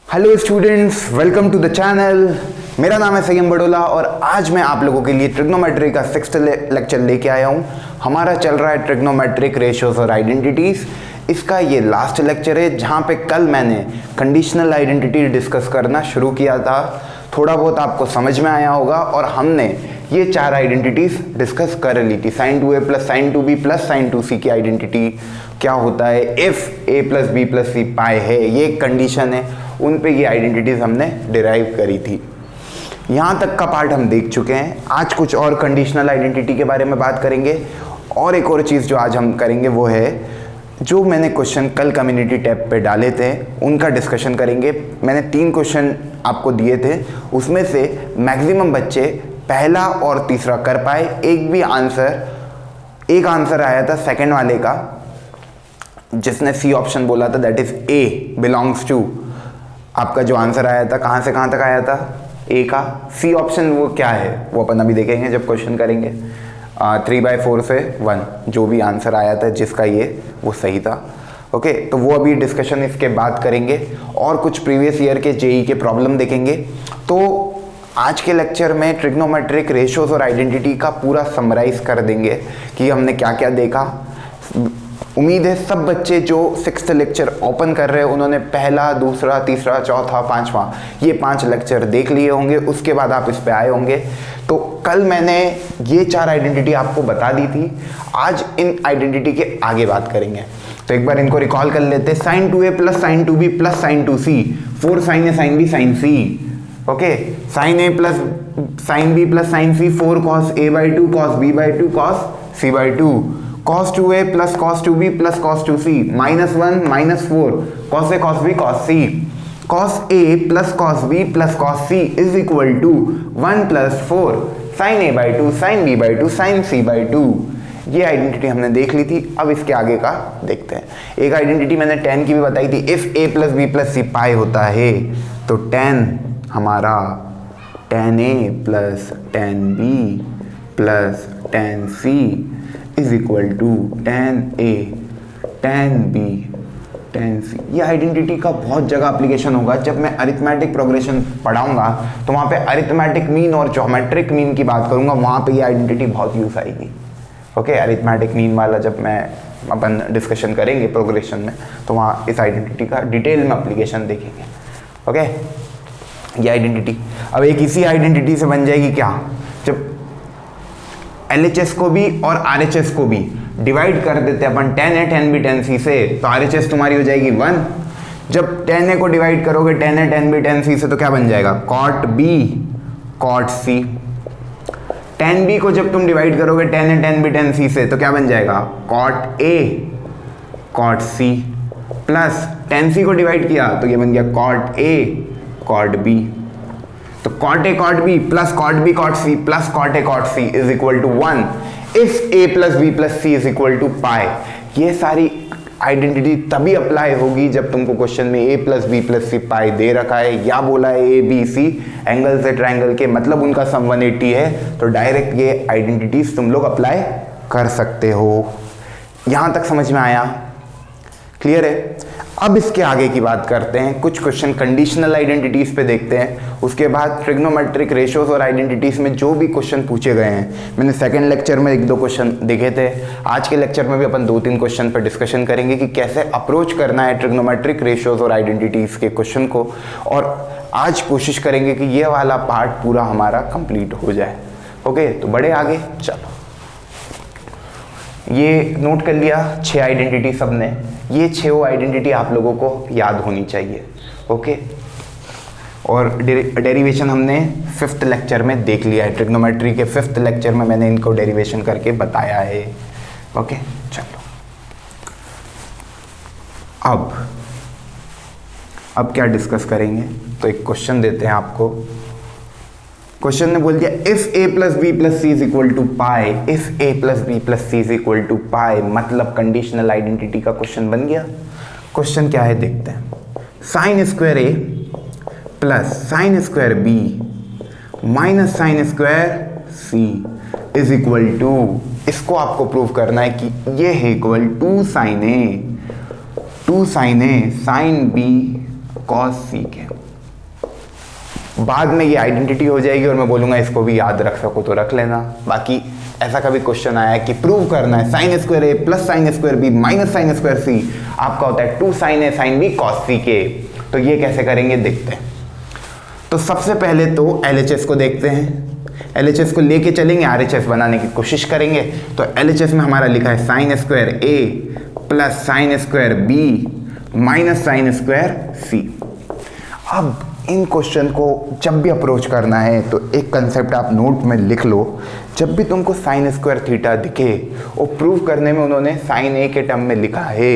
Hello students, welcome to the channel. मेरा नाम है सयम बडोला और आज मैं आप लोगों के लिए ट्रिग्नोमेट्री का 6th लेक्चर लेके आया हूँ। हमारा चल रहा है ट्रिग्नोमेट्रिक रेशियोज और आइडेंटिटीज़। इसका ये लास्ट लेक्चर है जहाँ पे कल मैंने कंडीशनल आइडेंटिटी डिस्कस करना शुरू किया था। थोड़ा बहुत आपको समझ में आया होगा और हमने ये 4 आइडेंटिटीज़ डिस्कस कर ली थी। sin 2a plus sin 2b plus sin 2c की आइडेंटिटी क्या होता है, if a plus b plus c पाए है, ये एक कंडीशन है, उन पे ये आइडेंटिटीज़ हमने डिराइव करी थी। यहाँ तक का पार्ट हम देख चुके हैं। आज कुछ और कंडीशनल आइडेंटिटी के बारे में बात करेंगे और एक और चीज़ जो आज हम करेंगे वो है जो मैंने क्वेश्चन कल कम्युनिटी टैब पे डाले थे उनका डिस्कशन करेंगे। मैंने 3 क्वेश्चन आपको दिए थे, उसमें से मैक्सिमम बच्चे पहला और तीसरा कर पाए। एक आंसर आया था सेकंड वाले का, जिसने सी ऑप्शन बोला था, that is a belongs to. आपका जो आंसर आया था कहाँ से कहाँ तक आया था, ए का। सी ऑप्शन वो क्या है वो अपन अभी देखेंगे जब क्वेश्चन करेंगे। 3/4 से 1 जो भी आंसर आया था जिसका ये वो सही था। ओके, तो वो अभी डिस्कशन इसके बाद करेंगे और कुछ प्रीवियस ईयर के जेई के प्रॉब्लम देखेंगे। तो आज के लेक्चर में ट्रिग्नोमेट्रिक रेशियोज और आइडेंटिटी का पूरा समराइज कर देंगे कि हमने क्या क्या देखा। उम्मीद है सब बच्चे जो 6th लेक्चर ओपन कर रहे हैं उन्होंने पहला, दूसरा, तीसरा, चौथा, 5वां ये 5 लेक्चर देख लिए होंगे, उसके बाद आप इस पे आए होंगे। तो कल मैंने ये 4 आइडेंटिटी आपको बता दी थी, आज इन आइडेंटिटी के आगे बात करेंगे। तो एक बार इनको रिकॉल कर लेते हैं। sin 2a plus sin 2b plus sin 2c, 4 sin a sin b sin c। Okay, sin a plus sin b plus sin c, 4 cos a/2 cos b/2 cos c/2, cos 2a plus cos 2b plus cos 2c, -1 -4 cos a cos b cos c, cos a plus cos b plus cos c is equal to 1 plus 4 sin a/2 sin b/2 sin c/2। ये identity हमने देख ली थी। अब इसके आगे का देखते हैं। एक आइडेंटिटी मैंने tan की भी बताई थी। If a plus b plus c pi होता है तो tan हमारा tan a plus tan b plus tan c is equal to tan a tan b tan c। ये आइडेंटिटी का बहुत जगह एप्लीकेशन होगा। जब मैं अरिथमेटिक प्रोग्रेशन पढ़ाऊंगा तो वहाँ पे अरिथमेटिक मीन और ज्योमेट्रिक मीन की बात करूँगा, वहाँ पे ये आइडेंटिटी बहुत यूज आएगी। ओके, अरिथमेटिक मीन वाला जब मैं अपन डिस्कशन करेंगे प्रोग्रेशन में तो वहाँ इस आइडेंटिटी का डिटेल में एप्लीकेशन देखेंगे। ओके, ये आइडेंटिटी अब एक इसी आइडेंटिटी से बन जाएगी क्या, जब LHS को भी और RHS को भी डिवाइड कर देते हैं अपन tan a tan b tan c से, तो RHS तुम्हारी हो जाएगी 1। जब tan a को डिवाइड करोगे tan a tan b tan c से तो क्या बन जाएगा, cot b cot c। tan b को जब तुम डिवाइड करोगे tan a tan b tan c से तो क्या बन जाएगा, cot a cot c, plus tan c को डिवाइड किया तो ये बन गया cot a cot b। तो cot a cot b plus cot b cot c plus cot a cot c is equal to 1 if a plus b plus c is equal to pi. ये सारी identity तभी apply होगी जब तुमको question में a plus b plus c पाई दे रखा है या बोला है a b c एंगल से ट्राइंगल के, मतलब उनका सम 180 है, तो डायरेक्ट ये आइडेंटिटीज तुम लोग अप्लाई कर सकते हो। यहाँ तक समझ में आया, क्लियर है। अब इसके आगे की बात करते हैं। कुछ क्वेश्चन कंडीशनल आइडेंटिटीज पे देखते हैं, उसके बाद ट्रिग्नोमेट्रिक रेशियोज और आइडेंटिटीज में जो भी क्वेश्चन पूछे गए हैं, मैंने सेकंड लेक्चर में 1-2 क्वेश्चन देखे थे। आज के लेक्चर में भी अपन 2-3 क्वेश्चन पर डिस्कशन करेंगे कि कैसे अप्रोच करना है ट्रिग्नोमेट्रिक रेशियोज और आइडेंटिटीज के क्वेश्चन को, और आज कोशिश करेंगे कि ये वाला पार्ट पूरा हमारा कंप्लीट हो जाए। ओके, तो बड़े आगे चलो। ये नोट कर लिया 6 आइडेंटिटी सबने। ये 6 आइडेंटिटी आप लोगों को याद होनी चाहिए। ओके, और डेरिवेशन हमने 5th लेक्चर में देख लिया है। ट्रिग्नोमेट्री के 5th लेक्चर में मैंने इनको डेरिवेशन करके बताया है। ओके, चलो अब क्या डिस्कस करेंगे, तो एक क्वेश्चन देते हैं आपको। क्वेश्चन ने बोल दिया if a plus B plus C is equal to pi, if a plus B plus C is equal to pi, मतलब कंडीशनल आइडेंटिटी का क्वेश्चन बन गया। क्वेश्चन क्या है देखते हैं। Sine square a plus sine square b minus sine square c is equal to, इसको आपको प्रूव करना है कि ये है equal to sine a sine b cos C के। बाद में ये आइडेंटिटी हो जाएगी और मैं बोलूँगा इसको भी याद रख सको तो रख लेना। बाकी ऐसा कभी क्वेश्चन आया कि प्रूव करना है sine square A plus sine square B minus sine square C, आपका होता है 2 sine A sine B cos C के। तो ये कैसे करेंगे देखते हैं। तो सबसे पहले तो LHS को देखते हैं। LHS को लेके चलेंगे, RHS बनाने की कोशिश करेंगे। तो LHS में हमारा लिखा है sine square A plus sine square B minus sine square C. अब इन क्वेश्चन को जब भी अप्रोच करना है तो एक कंसेप्ट आप नोट में लिख लो। जब भी तुमको साइन स्क्वायर थीटा दिखे और प्रूव करने में उन्होंने साइन ए के टर्म में लिखा है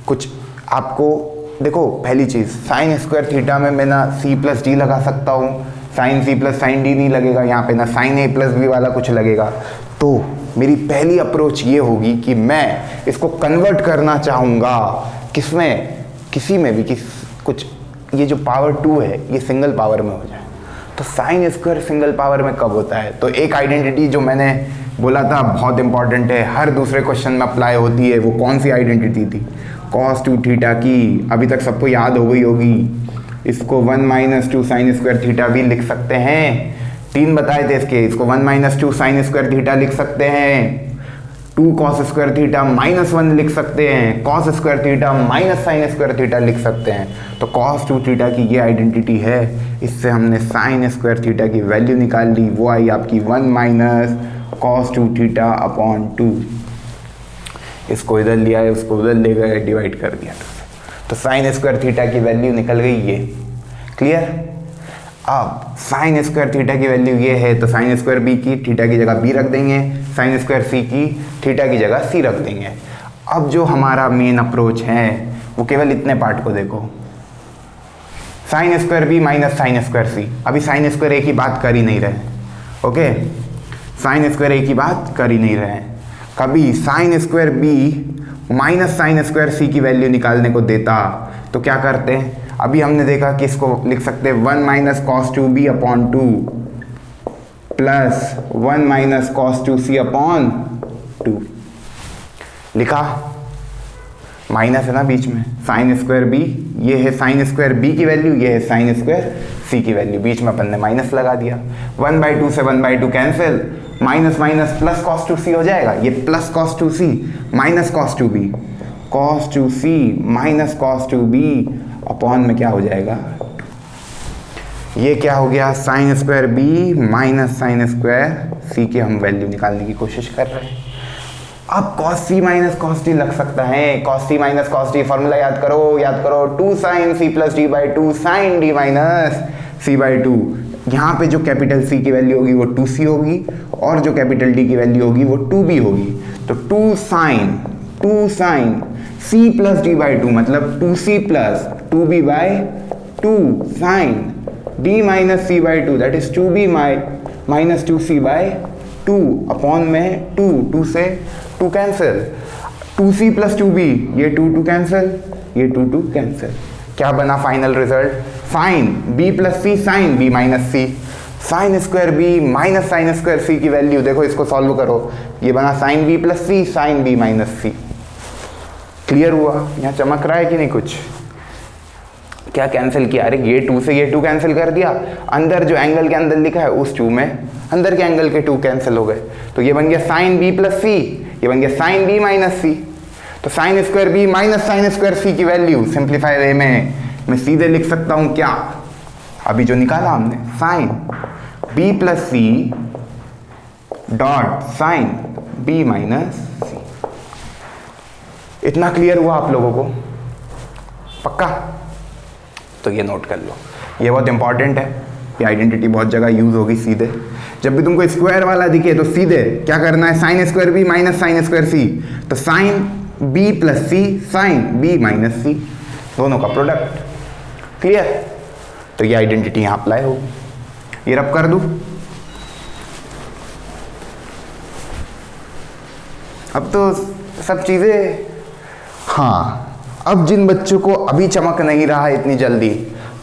कुछ, आपको देखो पहली चीज़ साइन स्क्वायर थीटा में मैं ना सी प्लस डी लगा सकता हूँ, sine C plus sine D नहीं लगेगा यहाँ पे, ना साइन ए प्लस बी वाला कुछ लगेगा। तो मेरी पहली अप्रोच ये होगी कि मैं इसको कन्वर्ट करना चाहूँगा किसमें, किसी में भी कुछ, ये जो पावर 2 है ये सिंगल पावर में हो जाए। तो साइन स्क्वायर सिंगल पावर में कब होता है? तो एक आइडेंटिटी जो मैंने बोला था बहुत इंपॉर्टेंट है, हर दूसरे क्वेश्चन में अप्लाई होती है, वो कौन सी आइडेंटिटी थी? cos 2 थीटा की, अभी तक सबको याद हो गई होगी। इसको 1 माइनस 2 साइन स्क्वायर थीटा भी लिख सकते हैं, 3 बताए थे इसके। इसको 1 माइनस 2 साइन स्क्वायर थीटा लिख सकते हैं, 2 कॉस स्क्वायर थीटा माइनस 1 लिख सकते हैं, cos square theta minus sine square theta लिख सकते हैं। तो cos 2 थीटा की ये आइडेंटिटी है, इससे हमने साइन स्क्वायर थीटा की वैल्यू निकाल ली, वो आई आपकी 1 माइनस cos 2 थीटा अपॉन 2। इसको इधर लिया है, उसको उधर ले गए, डिवाइड कर दिया। तो साइन स्क्वायर थीटा की वैल्यू निकल गई ये। क्लियर? अब साइन स्क्वायर थीटा की वैल्यू ये है, तो साइन स्क्वायर बी की थीटा की जगह बी रख देंगे, साइन स्क्वायर सी की थीटा की जगह सी रख देंगे। अब जो हमारा मेन अप्रोच है वो केवल इतने पार्ट को देखो, sine square B minus sine square C. अभी साइन स्क्वायर ए की बात कर ही नहीं रहे, ओके, साइन स्क्वायर ए की बात कर ही नहीं रहे। कभी sine square B minus sine square C की वैल्यू निकालने को देता तो क्या करते हैं? अभी हमने देखा कि इसको लिख सकते हैं 1 minus cos 2b upon 2 plus 1 minus cos 2c upon 2। लिखा, माइनस है ना बीच में, साइन स्क्वायर बी, ये है साइन स्क्वायर बी की वैल्यू, ये है साइन स्क्वायर सी की वैल्यू, बीच में अपन ने माइनस लगा दिया। 1/2 से 1/2 cancel, minus minus plus cos 2c हो जाएगा, ये plus cos 2c minus cos 2b, cos 2c minus cos 2b upon में क्या हो जाएगा? ये क्या हो गया? Sine square B minus sine square C की हम वैल्यू निकालने की कोशिश कर रहे हैं। अब cos c minus cos d लग सकता है, cos c minus cos d formula याद करो 2 sine c plus D by 2 sine d minus c by 2। यहाँ पे जो कैपिटल C की वैल्यू होगी वो 2c होगी और जो कैपिटल D की वैल्यू होगी वो 2b होगी। तो 2 sine c plus d by 2 मतलब 2c plus 2b by 2 sine d minus c by 2 that is 2b minus 2c by 2 upon में 2 से 2 कैंसिल, 2c प्लस 2b, ये 2 कैंसिल, ये 2 कैंसिल। क्या बना final result? Sine b plus C sine b minus C, sine square b minus sine square C की value देखो, इसको solve करो, ये बना sine b plus C sine b minus C. Clear हुआ? यहाँ चमक रहा है कि नहीं कुछ? क्या कैंसिल किया? अरे ये 2 से ये 2 कैंसिल कर दिया, अंदर जो एंगल के अंदर लिखा है उस 2 में अंदर के एंगल के 2 कैंसिल हो गए, तो ये बन गया साइन b प्लस सी, ये बन गया साइन b माइनस सी। तो sine square B minus sine square C की वैल्यू सिंप्लीफाई वे में मैं सीधे लिख सकता हूं क्या? अभी जो निकाला हमने, sine b plus C dot sine b minus C. इतना क्लियर हुआ आप लोगों को? पक्का? तो ये नोट कर लो, ये बहुत इंपॉर्टेंट है, ये आइडेंटिटी बहुत जगह यूज होगी। सीधे जब भी तुमको स्क्वायर वाला दिखे तो सीधे क्या करना है? Sine square B minus sine square C, तो sine b plus C sine b minus C, दोनों का प्रोडक्ट। क्लियर? तो ये आइडेंटिटी यहां अप्लाई होगी। ये रब कर दूं? अब तो सब चीजें, हाँ, अब जिन बच्चों को अभी चमक नहीं रहा है इतनी जल्दी,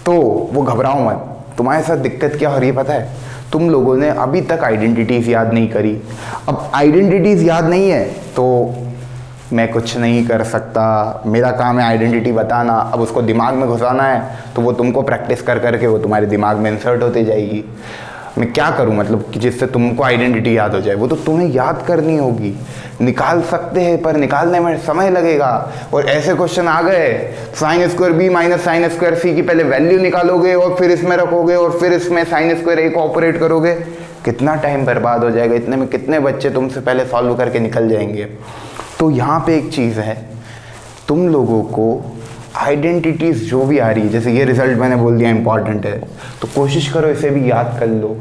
तो वो घबराओ मत। तुम्हारे साथ दिक्कत क्या हो रही है पता है? तुम लोगों ने अभी तक आइडेंटिटीज याद नहीं करी। अब आइडेंटिटीज याद नहीं है तो मैं कुछ नहीं कर सकता, मेरा काम है आइडेंटिटी बताना। अब उसको दिमाग में घुसाना है तो वो तुमको प्रैक्टिस कर करके वो तुम्हारे दिमाग में इंसर्ट होती जाएगी। मैं क्या करूं मतलब कि जिससे तुमको आइडेंटिटी याद हो जाए? वो तो तुम्हें याद करनी होगी। निकाल सकते हैं पर निकालने में समय लगेगा। और ऐसे क्वेश्चन आ गए, sine square B minus sine square C की पहले वैल्यू निकालोगे और फिर इसमें रखोगे और फिर इसमें साइन स्क्वायर ए को ऑपरेट करोगे, कितना टाइम बर्बाद हो जाएगा। इतने में कितने बच्चे तुमसे पहले सॉल्व करके निकल जाएंगे। तो यहाँ पे एक चीज़ है, तुम लोगों को आइडेंटिटीज जो भी आ रही है, जैसे ये रिजल्ट मैंने बोल दिया इंपॉर्टेंट है, तो कोशिश करो इसे भी याद कर लो।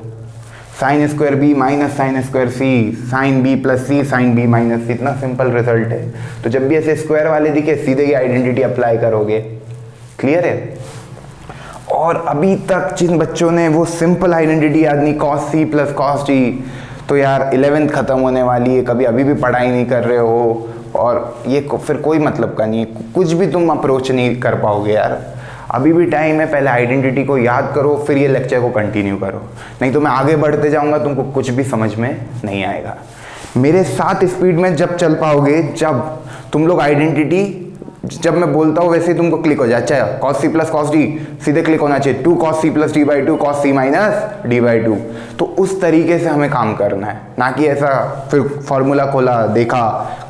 Sine square B minus sine square C, sine B plus C sine B minus C, इतना सिंपल रिजल्ट है। तो जब भी ऐसे स्क्वायर वाले दिखे सीधे ही आइडेंटिटी अप्लाई करोगे। क्लियर है? और अभी तक जिन बच्चों ने वो सिंपल आइडेंटिटी याद नहीं, cos C plus cos T, तो यार 11th ख़त्म होने वाली है, कभी अभी भी पढ़ाई नहीं कर रहे हो और ये फिर कोई मतलब का नहीं है, कुछ भी तुम अप्रोच नहीं कर पाओगे यार। अभी भी टाइम है, पहले आइडेंटिटी को याद करो फिर ये लेक्चर को कंटिन्यू करो, नहीं तो मैं आगे बढ़ते जाऊंगा तुमको कुछ भी समझ में नहीं आएगा। मेरे साथ स्पीड में जब चल पाओगे, जब तुम लोग आइडेंटिटी जब मैं बोलता हूँ वैसे ही तुमको क्लिक हो जाए। अच्छा, cos C plus cos D सीधे क्लिक होना चाहिए, 2 cos C plus D by 2 cos C minus D by 2। तो उस तरीके से हमें काम करना है, ना कि ऐसा फिर फॉर्मूला खोला देखा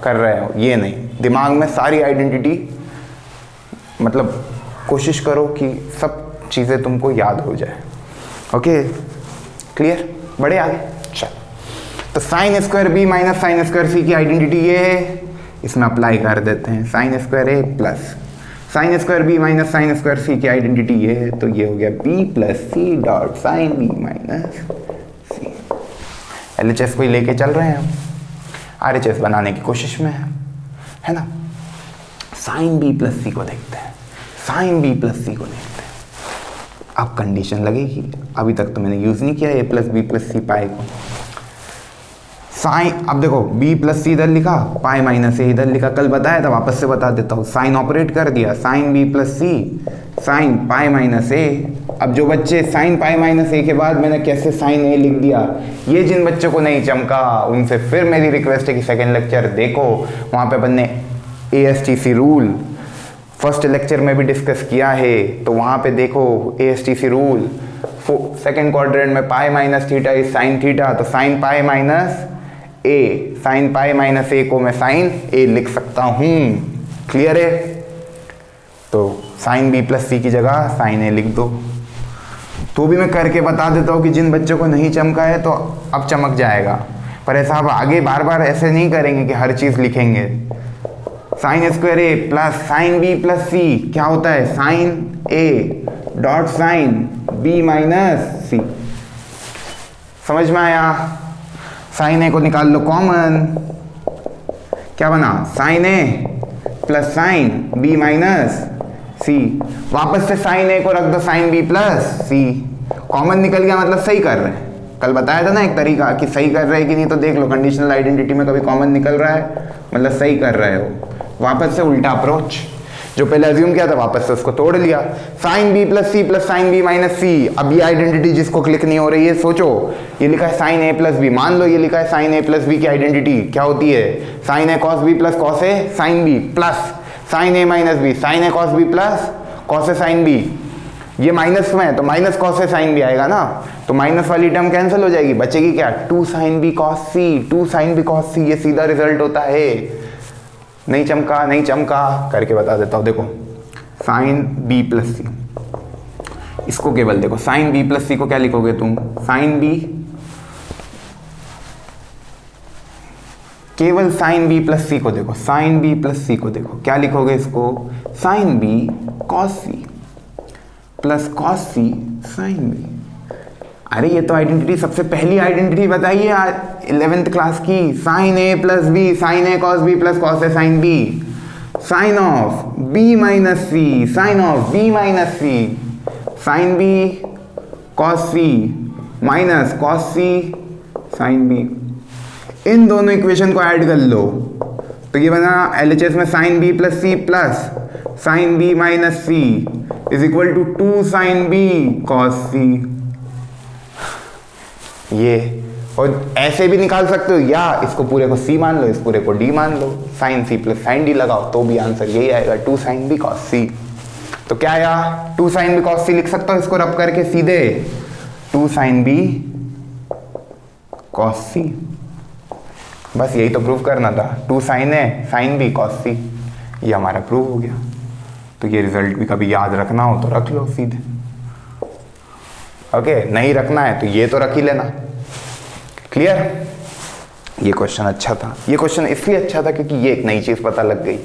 कर रहे हो, ये नहीं। दिमाग में सारी आइडेंटिटी मतलब कोशिश करो कि सब चीज़ें तुमको याद हो जाए। Okay, clear? बढ़े आगे। चलो, तो sine square B minus sine square C की आइडेंटिटी ये है, इसमें अप्लाई कर देते हैं। Sine square A plus sine square B minus sine square C की आइडेंटिटी ये है, तो ये हो गया B plus C dot sine B minus C. LHS को ही लेके चल रहे हैं हम, RHS बनाने की कोशिश में है ना। साइन बी प्लस सी को देखते हैं, साइन बी प्लस सी को देखते हैं। अब कंडीशन लगेगी, अभी तक तो मैंने यूज़ नहीं किया ए प्लस बी प्लस सी पाई को। साइन, अब देखो b प्लस सी इधर लिखा, पाई माइनस ए इधर लिखा, कल बताया था वापस से बता देता हूँ। साइन ऑपरेट कर दिया, sign b plus C sine pi minus ए। अब जो बच्चे साइन पाई माइनस ए के बाद मैंने कैसे साइन ए लिख दिया, ये जिन बच्चों को नहीं चमका उनसे फिर मेरी रिक्वेस्ट है कि सेकेंड लेक्चर देखो, वहाँ पे अपन ने ASTC रूल फर्स्ट लेक्चर में भी डिस्कस किया है, तो वहाँ पे देखो ASTC रूल। सेकेंड क्वाड्रेंट में pi minus theta is sine theta, तो साइन पाई माइनस ए, साइन पाई माइनस ए को मैं साइन ए लिख सकता हूँ। क्लियर है? तो साइन बी प्लस सी की जगह साइन ए लिख दो। तो भी मैं करके बता देता हूँ कि जिन बच्चों को नहीं चमका है तो अब चमक जाएगा, पर ऐसा अब आगे बार बार ऐसे नहीं करेंगे कि हर चीज़ लिखेंगे। Sine square A plus sine B plus C क्या होता है, sine A dot sine B minus C. समझ में आया? साइन ए को निकाल लो कॉमन, क्या बना, sign A plus sine B minus सी। वापस से साइन ए को रख दो साइन बी प्लस सी, कॉमन निकल गया, मतलब सही कर रहे हैं। कल बताया था ना एक तरीका कि सही कर रहे हैं कि नहीं, तो देख लो कंडीशनल आइडेंटिटी में कभी कॉमन निकल रहा है मतलब सही कर रहे हो। वापस से उल्टा अप्रोच, जो पहले अज्यूम किया था वापस से उसको तोड़ लिया। Sine B plus C plus sine B minus C. अब ये आइडेंटिटी जिसको क्लिक नहीं हो रही है, सोचो ये लिखा है साइन ए प्लस बी, मान लो ये लिखा है साइन ए प्लस बी की आइडेंटिटी क्या होती है, sine A cos B plus cos A sine B plus sign A minus B, sine A cos B plus cos A sine B. ये minus में है तो minus cos A sine B आएगा ना, तो माइनस वाली टर्म कैंसिल हो जाएगी, बचेगी क्या, 2 साइन बी कॉस सी, 2 साइन बी कॉस सी। ये सीधा रिजल्ट होता है। नहीं चमका, नहीं चमका, करके बता देता हूँ। देखो साइन बी प्लस सी, इसको केवल देखो, साइन बी प्लस सी को क्या लिखोगे तुम, साइन बी, केवल साइन बी प्लस सी को देखो, साइन बी प्लस सी को देखो, क्या लिखोगे इसको, sine B cos C plus cos C sine B. अरे ये तो आइडेंटिटी सबसे पहली आइडेंटिटी बताइए 11th क्लास की, sine A plus B, sine A cos B plus cos A sine B, sine of B minus C, sine of B minus C, sine B cos C minus cos C sine B. इन दोनों equation को add कर लो तो ये बना LHS में sine B plus C plus sine B minus C is equal to 2 sine B cos C. ये और ऐसे भी निकाल सकते हो, या इसको पूरे को c मान लो, इस पूरे को d मान लो, sine c plus sine d लगाओ तो भी आंसर यही आएगा, 2 sin b cos c। तो क्या आया, 2 sin b cos c लिख सकता हूँ इसको रब करके सीधे, 2 sin b cos c। बस यही तो प्रूव करना था, 2 sin है sin b cos c, ये हमारा प्रूव हो गया। तो ये रिजल्ट भी कभी याद रखना हो तो रख लो सीधे, ओके नहीं रखना है तो ये तो रख ही लेना। क्लियर? ये क्वेश्चन अच्छा था, ये क्वेश्चन इसलिए अच्छा था क्योंकि ये एक नई चीज पता लग गई,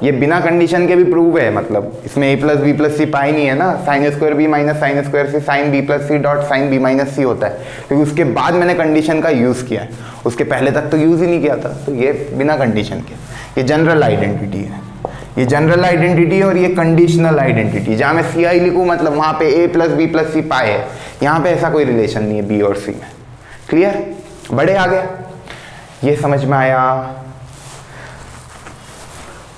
ये बिना कंडीशन के भी प्रूव है, मतलब इसमें a plus B plus C pi नहीं है ना, sine square B minus sine square C sine B plus C dot sine B minus C होता है, क्योंकि उसके बाद मैंने कंडीशन का यूज किया है, उसके पहले तक तो यूज ही नहीं किया था। तो ये बिना कंडीशन के, ये जनरल आइडेंटिटी है, ये जनरल आइडेंटिटी है, और ये कंडीशनल आइडेंटिटी। जहाँ मैं सी आई लिखूँ मतलब वहाँ पे a प्लस बी प्लस सी पाए है, यहाँ पे ऐसा कोई रिलेशन नहीं है b और c में। क्लियर? बड़े आ गए, ये समझ में आया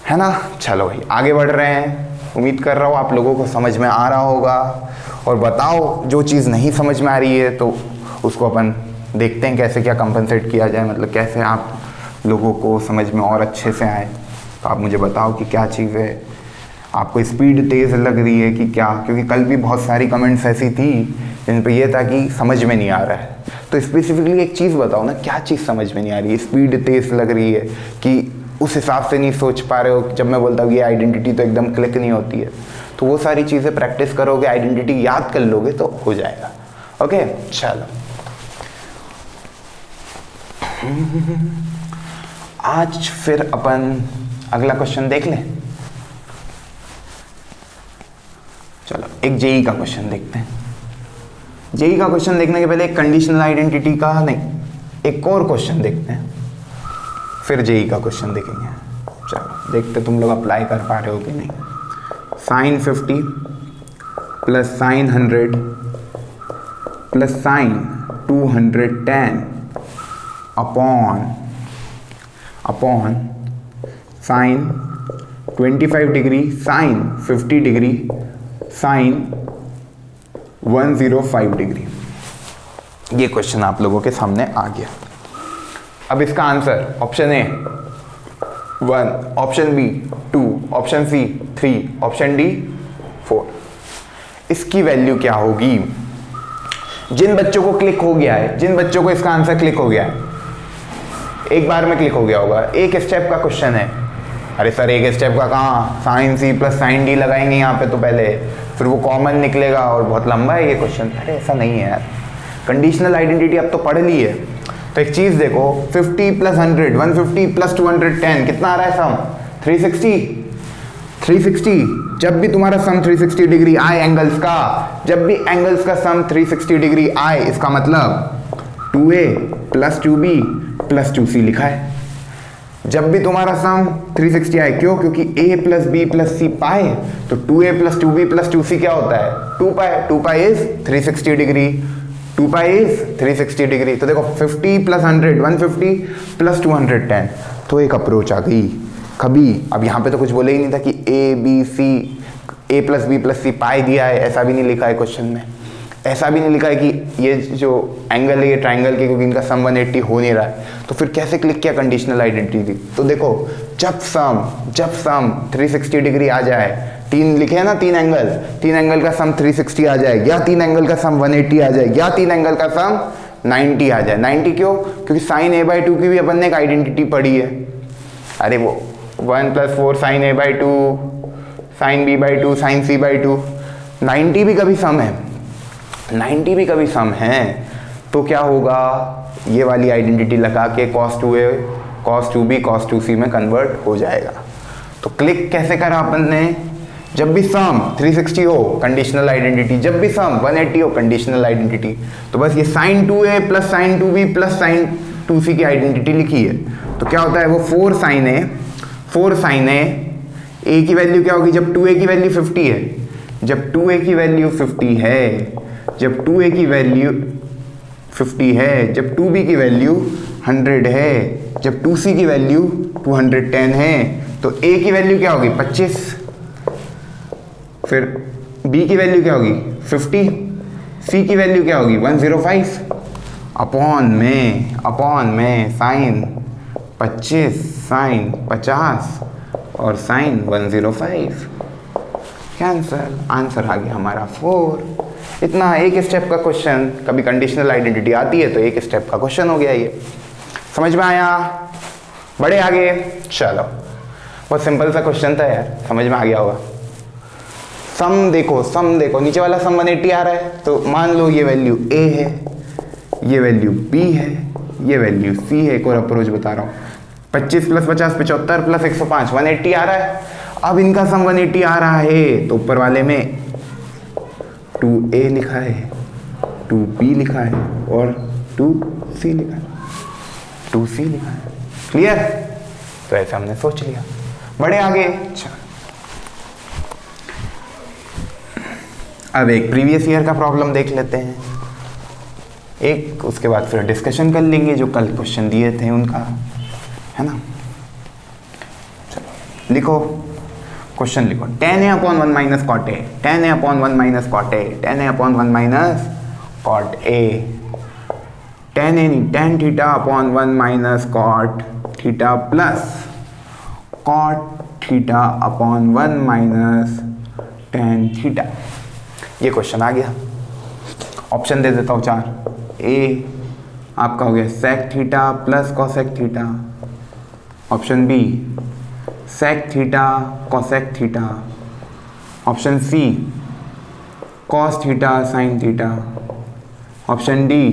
है ना? चलो भाई आगे बढ़ रहे हैं, उम्मीद कर रहा हूँ आप लोगों को समझ में आ रहा होगा। और बताओ जो चीज़ नहीं समझ में आ रही है तो उसको अपन देखते हैं कैसे क्या कंपनसेट किया जाए, मतलब कैसे आप लोगों को समझ में और अच्छे से आए। तो आप मुझे बताओ कि क्या चीज़ है, आपको स्पीड तेज़ लग रही है कि क्या? क्योंकि कल भी बहुत सारी कमेंट्स ऐसी थी जिन पर यह था कि समझ में नहीं आ रहा है, तो स्पेसिफिकली एक चीज़ बताओ ना, क्या चीज़ समझ में नहीं आ रही है? स्पीड तेज़ लग रही है कि उस हिसाब से नहीं सोच पा रहे हो? जब मैं बोलता हूँ ये आइडेंटिटी तो एकदम क्लिक नहीं होती है, तो वो सारी चीज़ें प्रैक्टिस करोगे, आइडेंटिटी याद कर लोगे तो हो जाएगा। ओके चलो, आज फिर अपन अगला क्वेश्चन देख लें। चलो एक जेई का क्वेश्चन देखते हैं। जेई का क्वेश्चन देखने के पहले एक कंडीशनल आइडेंटिटी का नहीं, एक और क्वेश्चन देखते हैं, फिर जेई का क्वेश्चन देखेंगे। चलो देखते तुम लोग अप्लाई कर पा रहे हो कि नहीं। Sine 50 plus sine 100 plus sine 210 upon sine 25 degree sine 50 degree sine 105 degree. ये क्वेश्चन आप लोगों के सामने आ गया। अब इसका answer option A 1, option B 2, option C 3, option D 4। इसकी वैल्यू क्या होगी? जिन बच्चों को क्लिक हो गया है, जिन बच्चों को इसका आंसर क्लिक हो गया है, एक बार में क्लिक हो गया होगा। एक स्टेप का क्वेश्चन है। अरे सर एक स्टेप का कहाँ, sine C plus sine D लगाएंगे यहाँ पे तो पहले, फिर वो कॉमन निकलेगा और बहुत लंबा है ये क्वेश्चन। अरे ऐसा नहीं है यार, कंडीशनल आइडेंटिटी अब तो पढ़ ली है। तो एक चीज़ देखो, 50 प्लस 100, 150 प्लस 210 कितना आ रहा है सम? 360। जब भी तुम्हारा सम 360 डिग्री आए एंगल्स का, जब भी एंगल्स का सम 360 डिग्री आए, इसका मतलब 2a plus 2b plus 2c लिखा है। जब भी तुम्हारा सम 360 आए, क्यों? क्योंकि a plus b plus c पाए, तो 2a plus 2b plus 2c क्या होता है? 2 pi is 360 degree, 2 pi is 360 degree. तो देखो 50 प्लस 100, 150 प्लस 210, तो एक अप्रोच आ गई कभी। अब यहाँ पे तो कुछ बोले ही नहीं था कि a b c, a plus b plus c पाई दिया है, ऐसा भी नहीं लिखा है क्वेश्चन में। ऐसा भी नहीं लिखा है कि ये जो एंगल है ये ट्राइंगल के, क्योंकि इनका सम 180 हो नहीं रहा है। तो फिर कैसे क्लिक किया कंडीशनल आइडेंटिटी? तो देखो जब सम 360 डिग्री आ जाए, 3 लिखे हैं ना, 3 एंगल का सम 360 आ जाए, या 3 एंगल का सम 180 आ जाए, या 3 एंगल का सम 90 आ जाए। 90 क्यों? क्योंकि साइन a/2 की भी अपन ने एक आइडेंटिटी पढ़ी है। अरे वो 1 + 4 sign a/2 sign b/2 sign c/2, 90 भी कभी सम है, 90 भी कभी सम है। तो क्या होगा, ये वाली आइडेंटिटी लगा के cos 2a cos 2b cos 2c में कन्वर्ट हो जाएगा। तो क्लिक कैसे करा अपन ने? जब भी सम 360 हो कंडीशनल आइडेंटिटी, जब भी सम 180 हो कंडीशनल आइडेंटिटी। तो बस ये sine 2a plus sine 2b plus sine 2c की आइडेंटिटी लिखी है। तो क्या होता है वो 4 साइन a, a की वैल्यू क्या होगी? जब 2a की वैल्यू 50 है, जब 2a की वैल्यू 50 है, जब 2a की वैल्यू 50 है, जब 2b की वैल्यू 100 है, जब 2c की वैल्यू 210 है, तो a की वैल्यू क्या होगी? 25, फिर b की वैल्यू क्या होगी? 50, c की वैल्यू क्या होगी? 105, अपॉन में साइन 25 साइन 50 और साइन 105, कैंसल। आंसर आ गया हमारा 4। इतना एक स्टेप का क्वेश्चन। कभी कंडीशनल आइडेंटिटी आती है तो एक स्टेप का क्वेश्चन हो गया ये। समझ में आया? बड़े आगे चलो। बहुत सिंपल सा क्वेश्चन था यार, समझ में आ गया होगा। सम देखो नीचे वाला सम 180 आ रहा है, तो मान लो ये वैल्यू a है, ये वैल्यू b है, ये वैल्यू c है। एक और अप्रोच बता रहा हूँ। 25 + 50 75 + 105 180 आ रहा है। अब इनका सम 180 आ रहा है तो ऊपर वाले में 2a लिखा है, 2b लिखा है और 2c लिखा है, 2c लिखा है। क्लियर? तो ऐसा हमने सोच लिया। बड़े आगे। अब एक प्रीवियस ईयर का प्रॉब्लम देख लेते हैं एक, उसके बाद फिर डिस्कशन कर लेंगे जो कल क्वेश्चन दिए थे उनका, है ना। चलो लिखो, क्वेश्चन लिखो। tan a / 1 - cot a, tan a / 1 - cot a, tan a / 1 - cot a, tan a नहीं, tan theta / 1 - cot theta plus cot theta / 1 - tan theta। ये क्वेश्चन आ गया। ऑप्शन दे देता हूँ 4। ए आपका हो गया sec theta plus cosec theta. Option B sec theta cosec theta. Option C cos theta sin theta. Option D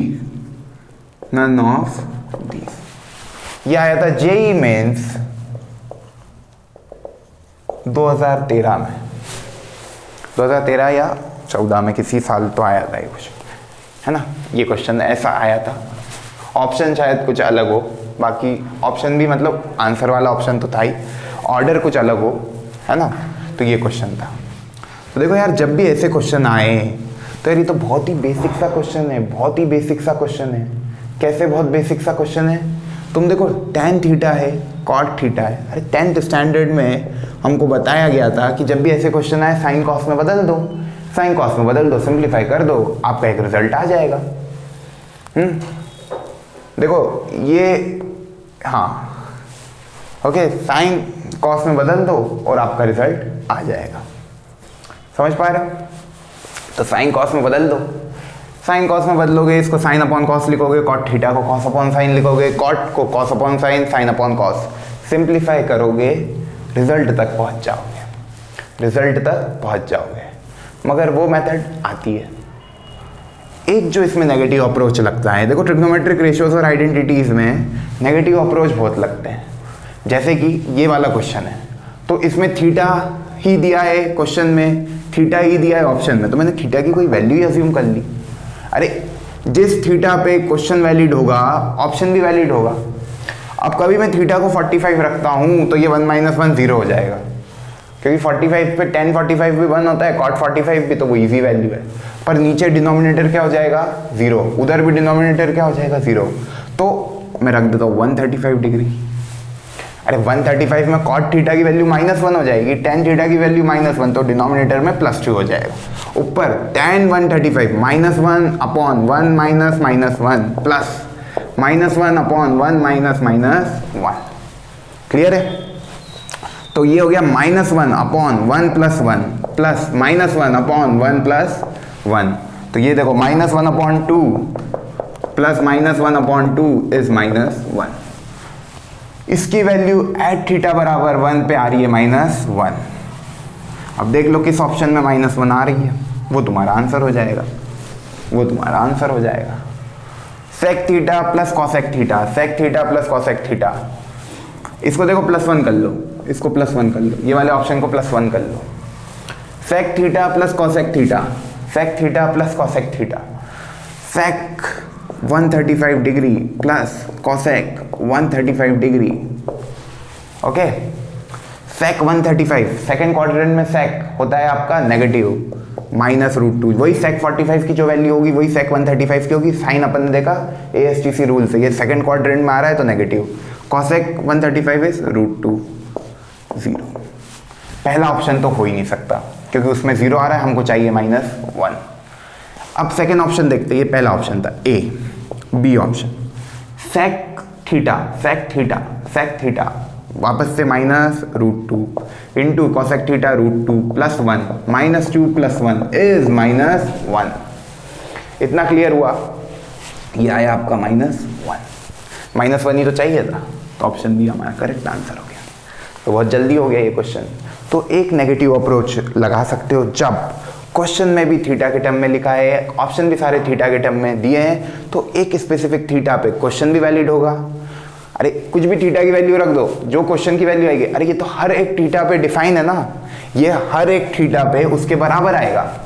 none of these. ये आया था जेई मेंस 2013 में, 2013 या 14 में, किसी साल तो आया था ये क्वेश्चन, है ना। ये क्वेश्चन ऐसा आया था। ऑप्शन शायद कुछ अलग हो, बाकी ऑप्शन भी मतलब आंसर वाला ऑप्शन तो था ही, ऑर्डर कुछ अलग हो, है ना। तो ये क्वेश्चन था। तो देखो यार, जब भी ऐसे क्वेश्चन आए तो यार ये तो बहुत ही बेसिक सा क्वेश्चन है, बहुत ही बेसिक सा क्वेश्चन है। कैसे बहुत बेसिक सा क्वेश्चन है? तुम देखो tan थीटा है, cot थीटा है। अरे 10th स्टैंडर्ड में हमको बताया गया था कि जब भी ऐसे क्वेश्चन आए साइन कॉस में बदल दो, साइन कॉस में बदल दो, सिंप्लीफाई कर दो, आपका एक रिजल्ट आ जाएगा। देखो ये, हाँ ओके, साइन कॉस में बदल दो और आपका रिजल्ट आ जाएगा। समझ पा रहे हो? तो साइन कॉस में बदल दो, साइन कॉस में बदलोगे, इसको साइन अपॉन कॉस लिखोगे, कॉट थीटा को कॉस अपॉन साइन लिखोगे, कॉट को cos upon sine, sine upon cos, simplify करोगे, रिजल्ट तक पहुंच जाओगे, रिजल्ट तक पहुंच जाओगे। मगर वो मेथड आती है। एक जो इसमें नेगेटिव अप्रोच लगता है, देखो ट्रिग्नोमेट्रिक रेशियोज और आइडेंटिटीज में नेगेटिव अप्रोच बहुत लगते हैं। जैसे कि ये वाला क्वेश्चन है, तो इसमें थीटा ही दिया है क्वेश्चन में, थीटा ही दिया है ऑप्शन में, तो मैंने थीटा की कोई वैल्यू ही अज्यूम कर ली। अरे जिस थीटा पे क्वेश्चन वैलिड होगा ऑप्शन भी वैलिड होगा। अब कभी मैं थीटा को 45 रखता हूँ तो ये 1 - 1 0 हो जाएगा, क्योंकि 45 पे tan 45 भी 1 होता है, cot 45 भी, तो वो इजी वैल्यू है। पर नीचे डिनोमिनेटर क्या हो जाएगा? 0, उधर भी डिनोमिनेटर क्या हो जाएगा? 0। तो मैं रख देता हूँ 135 डिग्री। अरे 135 में cot थीटा की वैल्यू -1 हो जाएगी, tan थीटा की वैल्यू -1, तो डिनोमिनेटर में +2 हो जाएगा। ऊपर tan 135 -1 upon 1 minus -1 plus -1 upon 1 minus -1। Clear है? तो ये हो गया -1 अपॉन 1 + 1 प्लस -1 अपॉन 1 + 1। तो ये देखो -1 अपॉन 2 प्लस -1 अपॉन 2 इज -1। इसकी वैल्यू एट थीटा बराबर 1 पे आ रही है -1। अब देख लो किस ऑप्शन में -1 आ रही है, वो तुम्हारा आंसर हो जाएगा, वो तुम्हारा आंसर हो जाएगा। Sec theta plus cosec theta, sec theta plus cosec theta, इसको देखो +1 कर लो, इसको +1 कर लो, ये वाले ऑप्शन को +1 कर लो। Sec theta plus cosec theta, sec theta plus cosec theta, sec 135 degree plus cosec 135 degree. Okay, sec 135, second quadrant में सेक होता है आपका नेगेटिव -√2, वही सेक 45 की जो वैल्यू होगी वही सेक 135 की होगी। साइन अपन ने देखा ASTC रूल से, ये सेकेंड क्वाड्रेंट में आ रहा है तो नेगेटिव, कॉसेक 135 इज √2 0। पहला ऑप्शन तो हो ही नहीं सकता क्योंकि उसमें 0 आ रहा है, हमको चाहिए -1। अब सेकेंड ऑप्शन देखते हैं, ये पहला ऑप्शन था A। B option. Sec theta वापस से -√2 इंटू कॉसेक थीटा √2 +1 -2 +1 इज -1। इतना क्लियर हुआ? ये आया आपका -1 ही तो चाहिए था, तो ऑप्शन बी हमारा करेक्ट आंसर हो गया। तो बहुत जल्दी हो गया ये क्वेश्चन। तो एक नेगेटिव अप्रोच लगा सकते हो जब क्वेश्चन में भी थीटा के टर्म में लिखा है, ऑप्शन भी सारे थीटा के टर्म में दिए हैं, तो एक स्पेसिफिक थीटा पे क्वेश्चन भी वैलिड होगा। अरे कुछ भी थीटा की वैल्यू रख दो, जो क्वेश्चन की वैल्यू आएगी, अरे ये तो हर एक थीटा पे डिफाइन है ना, ये हर एक थीटा पे उसके बराबर आएगा,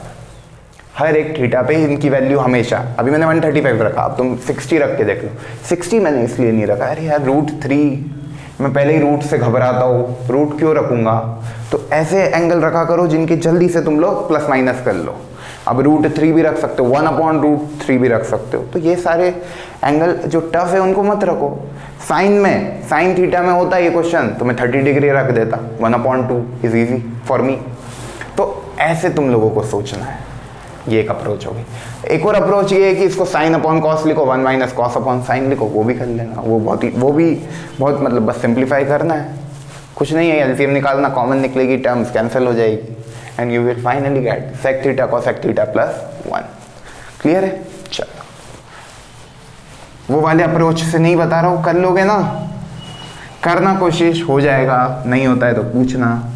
हर एक थीटा पे इनकी वैल्यू हमेशा। अभी मैंने 135 रखा, अब तुम 60 रख के देख लो। 60 मैंने इसलिए नहीं रखा, अरे यार √3 मैं पहले ही रूट से घबराता हूँ, रूट क्यों रखूंगा? तो ऐसे एंगल रखा करो जिनके जल्दी से तुम लोग प्लस माइनस कर लो। अब √3 भी रख सकते हो, 1/√3 भी रख सकते हो। तो ये सारे एंगल जो टफ है उनको मत रखो। साइन थीटा में होता है ये क्वेश्चन, तो मैं 30 डिग्री रख देता, 1/2 इज ईजी फॉर मी। तो ऐसे तुम लोगों को सोचना है, ये एक अप्रोच होगी। एक और अप्रोच ये है कि इसको sin/cos लिखो, 1 - cos/sin लिखो, वो भी कर लेना। वो भी बहुत मतलब बस सिंप्लीफाई करना है, कुछ नहीं है। एलसीएम निकालना, कॉमन निकलेगी, टर्म्स कैंसिल हो जाएगी and you will finally get sec theta cosec theta +1। Clear है? चलो, वो वाले अप्रोच से नहीं बता रहा हूँ, कर लोगे ना, करना कोशिश, हो जाएगा, नहीं होता है तो पूछना।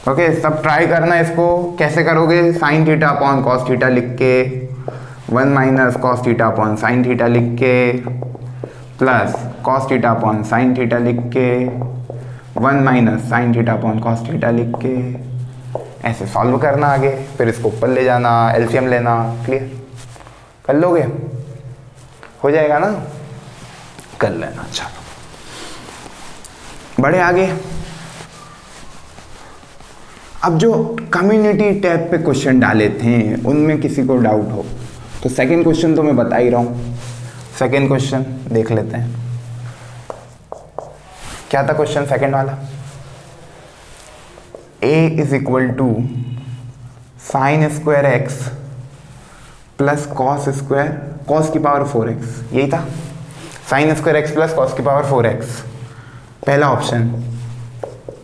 ओके, सब ट्राई करना। इसको कैसे करोगे? sin θ/cos थीटा लिख के, 1 - cos θ/sin थीटा लिख के, प्लस cos θ/sin थीटा लिख के, 1 - sin θ/cos थीटा लिख के, ऐसे सॉल्व करना आगे, फिर इसको ऊपर ले जाना, एलसीएम लेना। क्लियर? कर लोगे? हो जाएगा ना? कर लेना। चलो बढ़े आगे। अब जो कम्युनिटी टैब पे क्वेश्चन डाले थे उनमें किसी को डाउट हो तो सेकंड क्वेश्चन तो मैं बता ही रहा हूँ। सेकंड क्वेश्चन देख लेते हैं, क्या था क्वेश्चन सेकंड वाला? a = sin² x plus cos की पावर 4x, यही था। sin² x प्लस cos की पावर 4x, पहला ऑप्शन।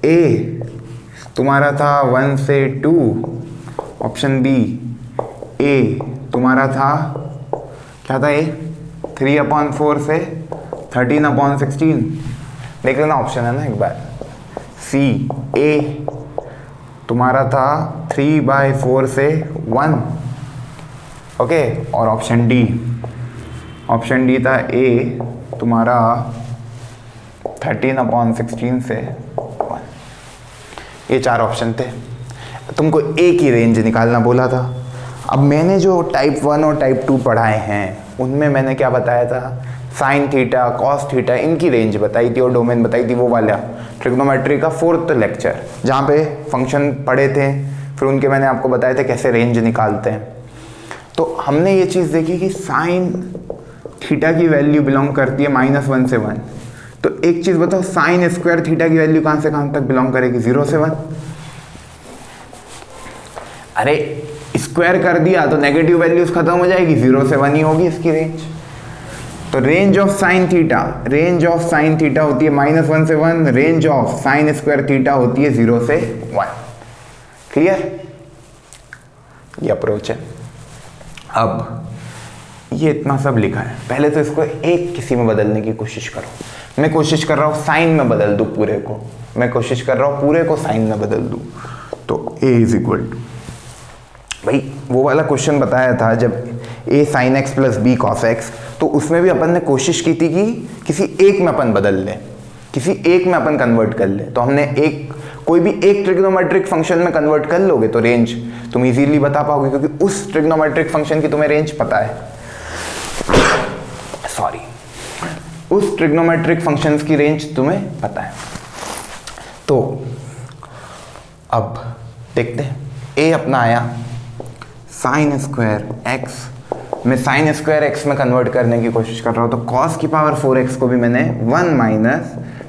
a तुम्हारा था 1 से 2, ऑप्शन बी। ए तुम्हारा था, क्या था? ए 3/4 से 13/16, देख लेना, ऑप्शन है ना एक बार। सी ए तुम्हारा था 3/4 से 1, ओके। और ऑप्शन डी था ए तुम्हारा 13/16 से 1। ये 4 ऑप्शन थे, तुमको एक ही रेंज निकालना बोला था। अब मैंने जो टाइप 1 और टाइप 2 पढ़ाए हैं उनमें मैंने क्या बताया था? साइन थीटा, कॉस थीटा, इनकी रेंज बताई थी और डोमेन बताई थी। वो वाला ट्रिग्नोमेट्री का 4th लेक्चर जहाँ पे फंक्शन पढ़े थे, फिर उनके मैंने आपको बताए थे कैसे रेंज निकालते हैं। तो हमने ये चीज़ देखी कि साइन थीटा की वैल्यू बिलोंग करती है -1 से 1। तो एक चीज़ बताओ, sin² थीटा की वैल्यू कहाँ से कहाँ तक बिलोंग करेगी? 0 से 1। अरे स्क्वायर कर दिया तो नेगेटिव वैल्यूज खत्म हो जाएगी, 0 से 1 ही होगी इसकी रेंज। तो रेंज ऑफ साइन थीटा होती है -1 से 1, रेंज ऑफ sin² थीटा होती है 0 से 1। क्लियर? ये अप्रोच है। अब ये इतना सब लिखा है, पहले तो इसको एक किसी में बदलने की कोशिश करो। मैं कोशिश कर रहा हूँ साइन में बदल दूँ पूरे को, पूरे को साइन में बदल दूँ। तो a = भाई वो वाला क्वेश्चन बताया था जब a sin x plus b cos x, तो उसमें भी अपन ने कोशिश की थी कि किसी एक में अपन बदल लें, किसी एक में अपन कन्वर्ट कर ले। तो हमने कोई भी एक ट्रिग्नोमेट्रिक फंक्शन में कन्वर्ट कर लोगे तो रेंज तुम इजीली बता पाओगे, क्योंकि उस ट्रिग्नोमेट्रिक फंक्शन की तुम्हें रेंज पता है। सॉरी, उस ट्रिग्नोमेट्रिक फंक्शंस की रेंज तुम्हें पता है। तो अब देखते हैं, a अपना आया sin² x, मैं sin² x में कन्वर्ट करने की कोशिश कर रहा हूँ। तो cos की पावर 4x को भी मैंने 1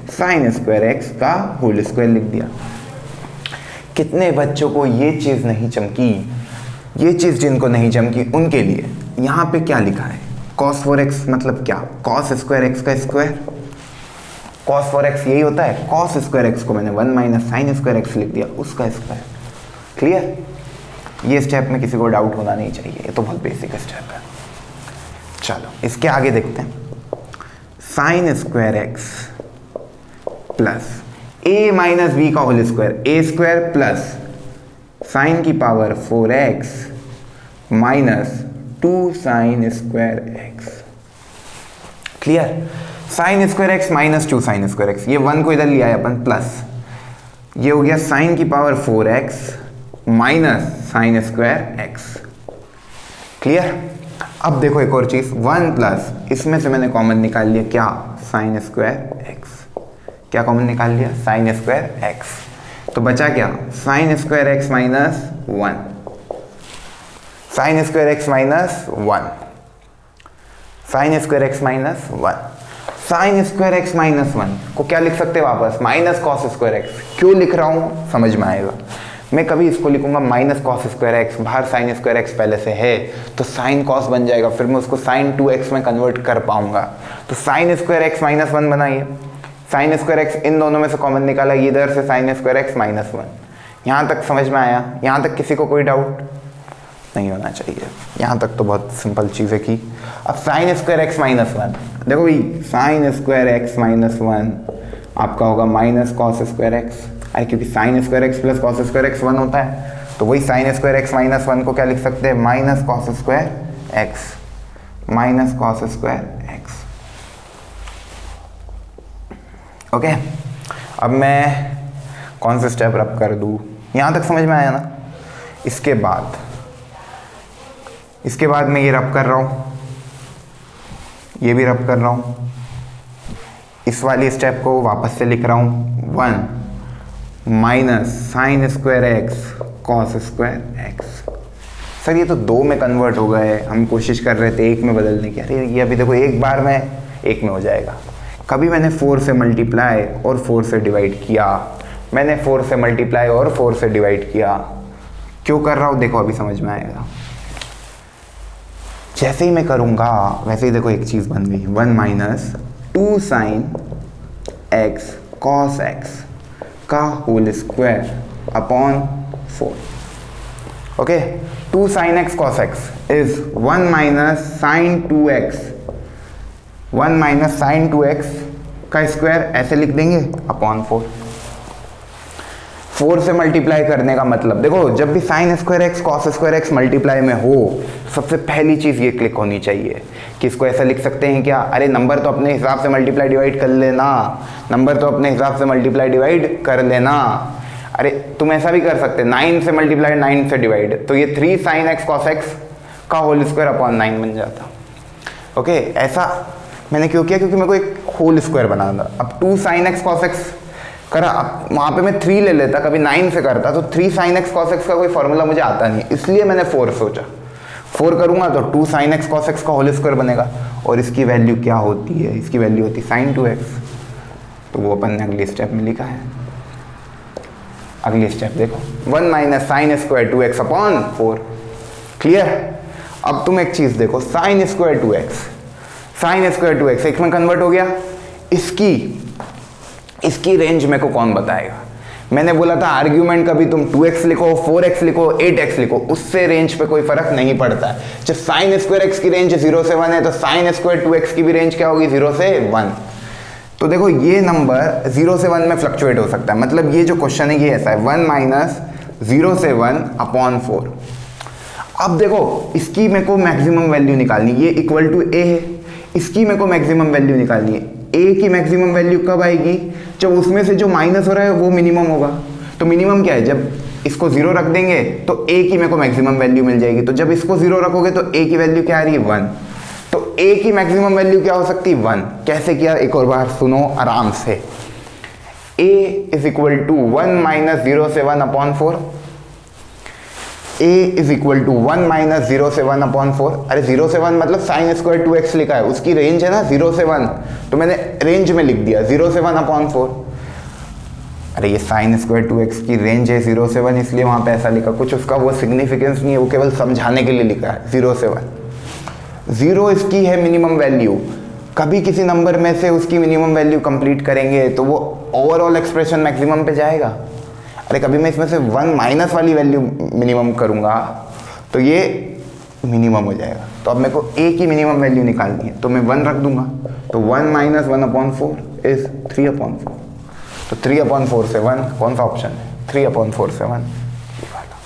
- sin² x का होल स्क्वायर लिख दिया। कितने बच्चों को ये चीज़ नहीं चमकी? ये चीज़ जिनको नहीं चमकी उनके लिए यहाँ पे क्या लिखा है? cos 4x मतलब क्या, cos स्क्वायर एक्स का स्क्वायर, cos 4x यही होता है, cos स्क्वायर एक्स को मैंने 1 माइनस साइन स्क्वायर एक्स लिख दिया, उसका स्क्वायर। क्लियर? ये स्टेप में किसी को डाउट होना नहीं चाहिए, ये तो बहुत बेसिक स्टेप है। चलो इसके आगे देखते हैं, साइन स्क्वायर एक्स प्लस ए माइनस बी का होल स्क्वायर, ए स्क्वायर प्लस साइन की power 4x minus 2 sine square x. Clear? Sine square x minus 2 sine square x, ये 1 को इधर लिया है अपन, प्लस ये हो गया साइन की power 4x minus sine square x. Clear? अब देखो एक और चीज, 1 प्लस इसमें से मैंने कॉमन निकाल लिया क्या, साइन स्क्वायर एक्स। क्या कॉमन निकाल लिया, साइन स्क्वायर एक्स। तो बचा क्या, sine square x minus 1, sine square x minus 1, sine square x minus 1। Sine square x minus 1 को क्या लिख सकते हैं वापस, माइनस कॉस स्क्वायर एक्स। क्यों लिख रहा हूं समझ में आएगा। मैं कभी इसको लिखूंगा माइनस कॉस स्क्वायर एक्स, बाहर साइन स्क्वायर एक्स पहले से है तो साइन कॉस बन जाएगा, फिर मैं उसको साइन 2x में कन्वर्ट कर पाऊंगा। तो साइन स्क्वायर एक्स माइनस 1 बनाइए, साइन स्क्वायर एक्स इन दोनों में से कॉमन निकाला, इधर से साइन स्क्वायर एक्स माइनस 1। यहाँ तक समझ में आया? यहाँ तक किसी को कोई डाउट नहीं होना चाहिए, यहाँ तक तो बहुत सिंपल चीज़ें की। अब साइन स्क्वायर एक्स माइनस 1, देखो भाई साइन स्क्वायर एक्स माइनस 1 आपका होगा माइनस कॉस स्क्वायर एक्स। अरे क्योंकि sine square x plus cos square x 1 होता है, तो वही साइन स्क्वायर एक्स माइनस 1 को क्या लिख सकते हैं, minus cos square x, minus cos square x. Okay, अब मैं कौन सा स्टेप रब कर दूँ, यहाँ तक समझ में आया ना? इसके बाद मैं ये रब कर रहा हूँ, ये भी रब कर रहा हूँ, इस वाली स्टेप को वापस से लिख रहा हूँ, 1 minus sine square x cos square x. Sir ये तो 2 में कन्वर्ट हो गए, हम कोशिश कर रहे थे 1 में बदलने की। अरे ये अभी देखो एक बार में 1 में हो जाएगा। कभी मैंने 4 से मल्टीप्लाई और 4 से डिवाइड किया, मैंने 4 से मल्टीप्लाई और 4 से डिवाइड किया, क्यों कर रहा हूँ देखो अभी समझ में आएगा। जैसे ही मैं करूँगा वैसे ही देखो एक चीज़ बन गई, 1 minus 2 sine x cos x का whole square upon 4। Okay, 2 sine x cos x is 1 minus sine 2x, 1 minus sine 2x का स्क्वायर ऐसे लिख देंगे अपॉन 4। 4 से मल्टीप्लाई करने का मतलब देखो, जब भी sine square x cos square x multiply में हो, सबसे पहली चीज़ ये क्लिक होनी चाहिए कि इसको ऐसा लिख सकते हैं क्या, अरे नंबर तो अपने हिसाब से मल्टीप्लाई डिवाइड कर लेना, नंबर तो अपने हिसाब से मल्टीप्लाई डिवाइड कर लेना। अरे तुम ऐसा भी कर सकते, 9 से मल्टीप्लाई 9 से डिवाइड, तो ये 3 साइन एक्स कॉस एक्स का होल स्क्वायर अपॉन 9 बन जाता। ओके, ऐसा मैंने क्यों किया, क्योंकि मेरे को एक होल स्क्वायर बनाना। अब 2 साइन एक्स कॉस एक्स करा, वहाँ पे मैं 3 ले लेता, कभी 9 से करता, तो 3 साइन एक्स कॉस एक्स का कोई फॉर्मूला मुझे आता नहीं, इसलिए मैंने 4 सोचा। 4 करूँगा तो 2 साइन एक्स कॉस एक्स का होल स्क्वायर बनेगा, और इसकी वैल्यू क्या होती है, इसकी वैल्यू होती है साइन 2x। तो वो अपन ने अगली स्टेप में लिखा है। अगली स्टेप देखो, 1 minus sine square 2x upon 4। Clear? अब तुम एक चीज़ देखो, sine square 2x, sine square 2x एक में कन्वर्ट हो गया, इसकी रेंज मेरे को कौन बताएगा? मैंने बोला था आर्ग्यूमेंट कभी तुम 2x लिखो, 4x लिखो, 8x लिखो, उससे रेंज पे कोई फर्क नहीं पड़ता है। जब साइन स्क्वायर x की रेंज 0 से 1 है, तो साइन स्क्वायर 2x की भी रेंज क्या होगी, 0 से 1। तो देखो ये नंबर 0 से 1 में फ्लक्चुएट हो सकता है, मतलब ये जो क्वेश्चन है ये ऐसा है, 1 माइनस 0 से 1 अपॉन 4। अब देखो इसकी मेरे को मैक्सिमम वैल्यू निकालनी, ये इक्वल टू a है, इसकी मेरे को मैक्सिमम वैल्यू निकालनी है। a की मैक्सिमम वैल्यू कब आएगी, जब उसमें से जो माइनस हो रहा है वो मिनिमम होगा। तो मिनिमम क्या है, जब इसको 0 रख देंगे तो a की मेरे को मैक्सिमम वैल्यू मिल जाएगी। तो जब इसको 0 रखोगे तो a की वैल्यू क्या आ रही है, 1। तो a की मैक्सिमम वैल्यू क्या हो सकती है, 1। कैसे किया एक और बार सुनो आराम से। a is equal to 1 minus 0 से 1 upon 4। a is equal to 1 minus 0 से 1 अपॉन 4। अरे 0 से 1 मतलब साइन स्क्वायर 2x लिखा है, उसकी रेंज है ना 0 से 1, तो मैंने रेंज में लिख दिया 0 से 1 अपॉन 4। अरे ये साइन स्क्वायर 2x की रेंज है 0 से 1, इसलिए वहाँ पे ऐसा लिखा, कुछ उसका वो सिग्निफिकेंस नहीं है, वो केवल समझाने के लिए लिखा है 0 से 1। 0 इसकी है मिनिमम वैल्यू, कभी किसी नंबर में से उसकी मिनिमम वैल्यू कंप्लीट करेंगे तो वो ओवरऑल एक्सप्रेशन मैक्सिमम पे जाएगा। अरे कभी मैं इसमें से 1 माइनस वाली वैल्यू मिनिमम करूँगा तो ये मिनिमम हो जाएगा। तो अब मेरे को a की मिनिमम वैल्यू निकालनी है, तो मैं 1 रख दूंगा, तो 1 माइनस 1/4 इज 3/4। तो 3/4 से 1 कौन सा ऑप्शन है? 3/4 से 1 ये वाला।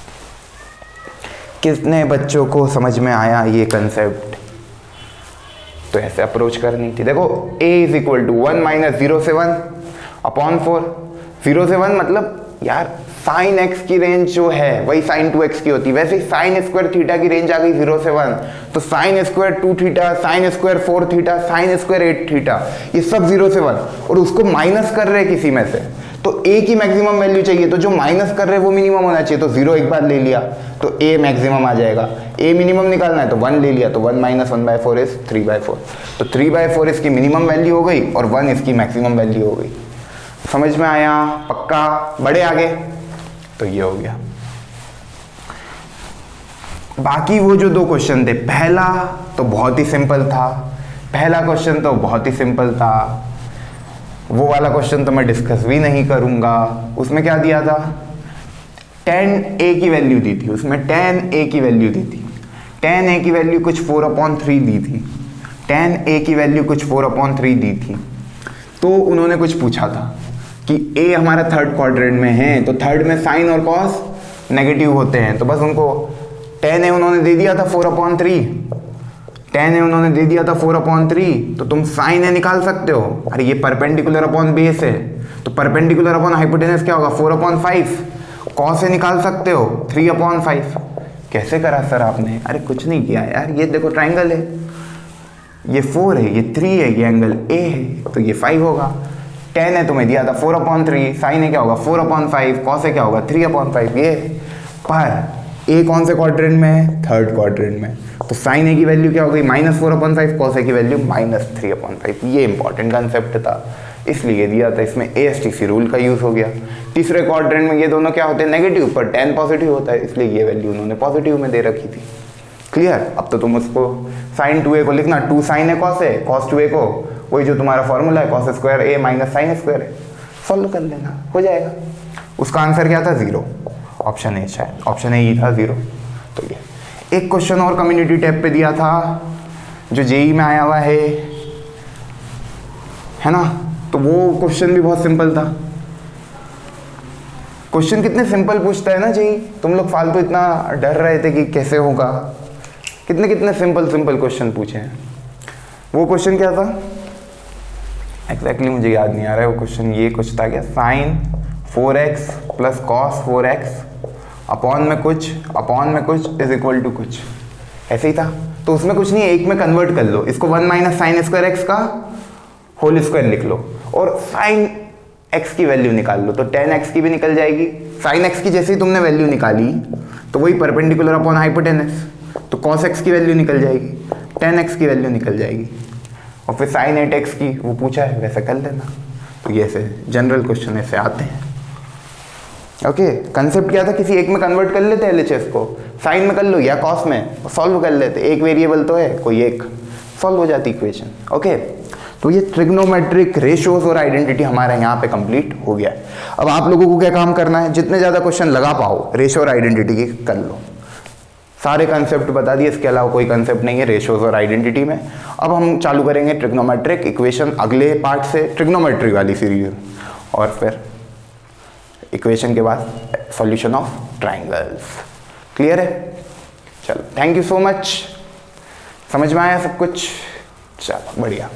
कितने बच्चों को समझ में आया ये कंसेप्ट? तो ऐसे अप्रोच करनी थी। देखो a is equal to 1 minus 0 से 1/4। 0 से 1 मतलब यार साइन x की रेंज जो है वही साइन 2x की होती है, वैसे ही साइन स्क्वायर थीटा की रेंज आ गई 0 से 1, तो sine square 2 theta, sine square 4 theta, sine square 8 theta, ये सब 0 से 1, और उसको माइनस कर रहे हैं किसी में से, तो a की मैक्सिमम वैल्यू चाहिए, तो जो माइनस कर रहे हैं वो मिनिमम होना चाहिए, तो 0 एक बार ले लिया तो a मैक्सिमम आ जाएगा। a मिनिमम निकालना है तो 1 ले लिया, तो 1 माइनस 1/4 इज 3/4, तो 3/4 इसकी मिनिमम वैल्यू हो गई और 1 इसकी मैक्सिमम वैल्यू हो गई। समझ में आया? पक्का? बड़े आगे? तो ये हो गया। बाकी वो जो 2 क्वेश्चन थे, पहला तो बहुत ही सिंपल था, पहला क्वेश्चन तो बहुत ही सिंपल था, वो वाला क्वेश्चन तो मैं डिस्कस भी नहीं करूंगा। उसमें क्या दिया था? tan a की वैल्यू दी थी, उसमें tan a की वैल्यू दी थी, tan a की वैल्यू कुछ 4/3 दी थी, tan a की वैल्यू कुछ 4/3 दी थी। तो उन्होंने कुछ पूछा था कि a हमारा थर्ड क्वाड्रेंट में है, तो थर्ड में साइन और कॉस नेगेटिव होते हैं, तो बस उनको tan a उन्होंने दे दिया था 4/3, tan a उन्होंने दे दिया था 4/3, तो तुम साइन a निकाल सकते हो। अरे ये परपेंडिकुलर अपॉन बेस है, तो परपेंडिकुलर अपॉन हाइपोटेनस क्या होगा? 4/5। कॉस a निकाल सकते हो 3/5। कैसे करा सर आपने? अरे कुछ नहीं किया यार, ये देखो ट्राइंगल है, ये 4 है, ये 3 है, ये एंगल a है, तो ये 5 होगा। tan है तुम्हें दिया था 4/3, साइन है क्या होगा 4/5, कॉस है क्या होगा 3/5, ये पर a कौन से क्वाड्रेंट में है? थर्ड क्वाड्रेंट में, तो साइन a की वैल्यू क्या हो गई? -4/5, कॉस a की वैल्यू -3/5। ये इंपॉर्टेंट कंसेप्ट था, इसलिए दिया था। इसमें ASTC रूल का यूज हो गया। तीसरे क्वाड्रेंट में ये दोनों क्या होते हैं? नेगेटिव, पर tan पॉजिटिव होता है, इसलिए ये वैल्यू उन्होंने पॉजिटिव में दे रखी थी। क्लियर? अब तो तुम उसको साइन 2a को लिखना 2 साइन है कॉस है, कॉस 2a को वही जो तुम्हारा फॉर्मूला है cos square a minus sine square है, सॉल्व कर लेना, हो जाएगा। उसका आंसर क्या था? 0। ऑप्शन ए, शायद ऑप्शन ए ही था 0। तो ये एक क्वेश्चन और कम्युनिटी टैब पे दिया था जो जेई में आया हुआ है ना, तो वो क्वेश्चन भी बहुत सिंपल था। क्वेश्चन कितने सिंपल पूछता है ना जेई, तुम लोग फालतू इतना डर रहे थे कि कैसे होगा, कितने सिंपल क्वेश्चन पूछे हैं। वो क्वेश्चन क्या था एग्जैक्टली मुझे याद नहीं आ रहा है। वो क्वेश्चन ये कुछ था क्या? Sign 4x plus cos 4x upon में कुछ इज इक्वल टू कुछ, ऐसे ही था। तो उसमें कुछ नहीं है, एक में कन्वर्ट कर लो, इसको 1 माइनस साइन स्क्वायर x का होल स्क्वायर लिख लो और साइन x की वैल्यू निकाल लो, तो tan x की भी निकल जाएगी। साइन x की जैसे ही तुमने वैल्यू निकाली तो वही परपेंडिकुलर अपॉन हाइपोटेनस, तो cos x की वैल्यू निकल जाएगी, tan x की वैल्यू निकल जाएगी, और फिर साइन 8x की वो पूछा है वैसे कर लेना। तो ये ऐसे जनरल क्वेश्चन ऐसे आते हैं। ओके, कंसेप्ट क्या था? किसी एक में कन्वर्ट कर लेते LHS को, साइन में कर लो या कॉस में, सॉल्व कर लेते, एक वेरिएबल तो है कोई एक, सॉल्व हो जाती इक्वेशन। ओके, तो ये ट्रिग्नोमेट्रिक रेशियोज और आइडेंटिटी हमारा यहाँ पे कंप्लीट हो गया है। अब आप लोगों को क्या काम करना है? जितने ज़्यादा क्वेश्चन लगा पाओ रेशियो और आइडेंटिटी के कर लो। सारे कंसेप्ट बता दिए, इसके अलावा कोई कंसेप्ट नहीं है रेशियोज और आइडेंटिटी में। अब हम चालू करेंगे ट्रिग्नोमेट्रिक इक्वेशन अगले पार्ट से, ट्रिग्नोमेट्री वाली सीरीज, और फिर इक्वेशन के बाद सॉल्यूशन ऑफ ट्राइंगल्स। क्लियर है? चलो, थैंक यू सो मच। समझ में आया सब कुछ? चलो बढ़िया।